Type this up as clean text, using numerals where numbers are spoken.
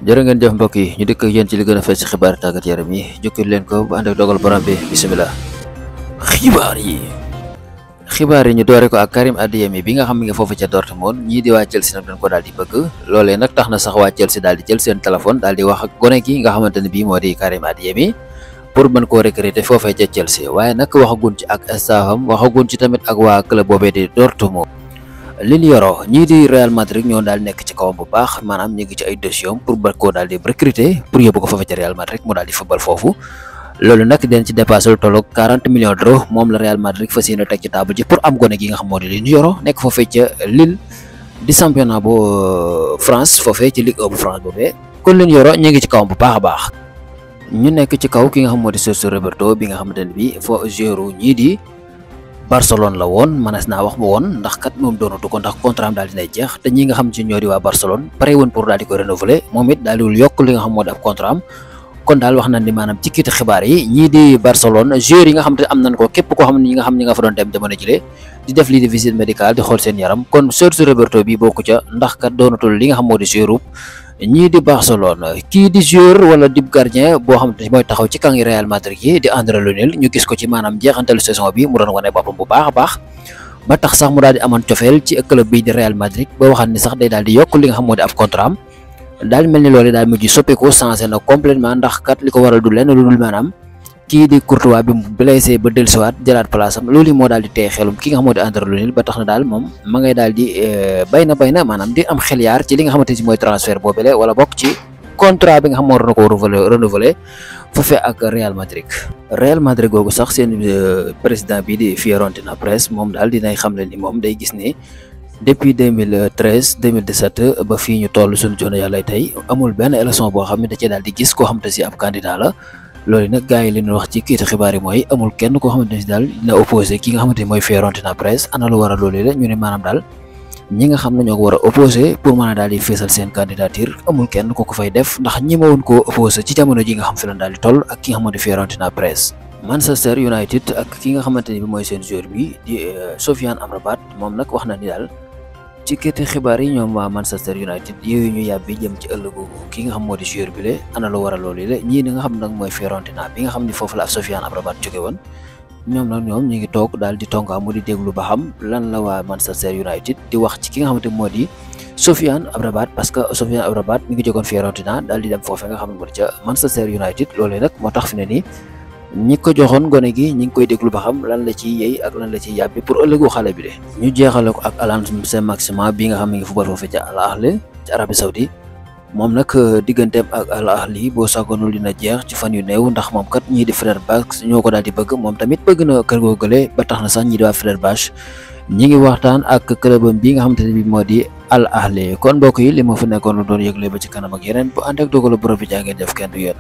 jërë ngeen jëf mbokk yi ñu dikk ak yéen ci li gën a fees ci xibaar tàggat yaram yi jukkil leen ko bu ànd ak dogal borom bi bisimilah. xibaar yi ñu doore ko ak Karim Adeyemi bi nga xam ne foofu ca Dortmund ñii di waa Chelsea nag dañ ko daal di bëgg loolee nag tax na sax waa Chelsea daal di jël seen téléphone daal di wax ak gone gi nga xamante ne bii moo di Karim Adeyemi pour mën koo recruter foofee ca Chelsea waaye nag waxagun ci ak staffam waxagun ci tamit ak waa club boobee di Dortmund. Lil Yoro ñii di Real Madrid ñoo daal nekk ci kawam bu baax maanaam ñu ngi ci ay dossiers pour ba koo daal di recruter pour yóbbu ko foofee ca Real Madrid mu daal di football foofu. loolu nag den ci dépassé lu tolloog 40 millions d'euros moom la Real Madrid fas yéene teg ci table ji pour am gone gi nga xam moo di Lil Yoro nekk foofee ca Lille di championnat bu France foofee ci Ligue 1 bu France boobee kon Lil Yoro ñu ngi ci kawam bu baax a baax. ñu nekk ci kaw ki nga xam moo di Sergio Roberto bi nga xamante ne bii foo joueur ñii di Barcelone la woon mënees naa wax ma woon ndax kat moom doonatu ko ndax contrat am daal dinay jeex te ñi nga xam ci ñoo di waa Barcelone pare woon pour daal di ko renouveler moom it daal di yokk li nga xam moo di ab contrat am. kon daal wax nañ ni maanaam ci kiiti xibaar yi ñii di Barcelone joueurs yi nga xam te am nañ ko képp koo xam ne ñi nga fa doon dem jamono jile di def lii di visite médicale di xool seen yaram kon Sergio Roberto bi bokku ca ndax kat doonatul li nga xam moo di joueur ñii di Barcelone kii di joueur wala di gardien boo xam te mooy taxaw ci kangi Real Madrid yi di André Lunin ñu gis ko ci maanaam jeexantalu saison bi mu doon wane boppam bu baax a baax ba tax sax mu daal di amoon cofeel ci club bi di Real Madrid ba waxaat ni sax day daal di yokk li nga xam moo di ab contrat am daal mel ni loolu daal mujj soppeeku changé na complètement ndax kat li ko waral du lenn lu dul maanaam kii di Courtois bi mu blessé ba dellusiwaat jëlaat place am loolu moo daal di tey xelum ki nga xam moo di André Lunin ba tax na daal moom ma ngay daal di bay na maanaam di am xel yaar ci li nga xamante ni mooy transfert boobule wala bokk ci contrat bi nga xam moo doon ko renouveler foofee ak Real Madrid. Real Madrid googu sax seen président bi di Florentino Perez moom daal dinay xam leen ni moom day gis ne. depuis 2013 2017 ba fii ñu toll suñu jono yàlla tey amul benn élection boo xam ne da cee daal di gis koo xamante si ab candidat la loolu nag gars yi li ñu wax ci kiiti xibaar yi mooy amul kenn koo xamante ne si daal dina opposé ki nga xamante ni mooy Florentino Perez ana lu war a loolu la ñu ne maanaam daal ñi nga xam ne ñoo ko war a opposé pour mën a daal di feesal seen candidature amul kenn ko fay def ndax ñi ma woon koo opposé ci jamono ji nga xam fi la daal di toll ak ki nga xamante Florentino Perez. Manchester United ak ki nga xamante ni bi mooy seen joueur bi di Sofiane Amrabat moom nag wax na ni daal ci kéti xibaar yi ñoom waa Manchester United yooyu ñu yàbbi jëm ci ëllëgu ki nga xam moo di joueur bi le ana lu waral loolu la ñii ni nga xam nag mooy Fiorentina bi nga xam ni foofu la Sofiane Amrabat jóge woon ñoom ñu ngi toog daal di tonga mu di déglu ba xam lan la waa Manchester United di wax ci ki nga xamante moo di Sofiane Amrabat parce que Sofiane Amrabat mi ngi jógoon Fiorentina daal di dem foofee nga xam ne moo di ca Manchester United loolu nag moo tax fi ne nii ñi ko joxoon gone gi ñi ngi koy déglu ba xam lan la ciy yey ak lan la ciy yàbbi pour ëllëgu xale bi de ñu jeexale ko ak Alan Saint-Maximin bi nga xam ne ngi football foofu ca Al Ahly ci Arabie Saoudi moom nag digganteem ak Al Ahly boo sagoonul dina jeex ci fan yu néew ndax moom kat ñii di Fenerbahçe ñoo ko daal di bëgg moom tamit bëgg na kër googale ba tax na sax ñii di waa Fenerbahçe ñi ngi waxtaan ak clubam bi nga xamante ne bi moo di Al Ahly kon mbokk yi li ma fa nekkoon lu doon yëgle ba ci kanam ak yeneen bu ànd ak dogalu borom bi jaa ngeen def kenn du yéen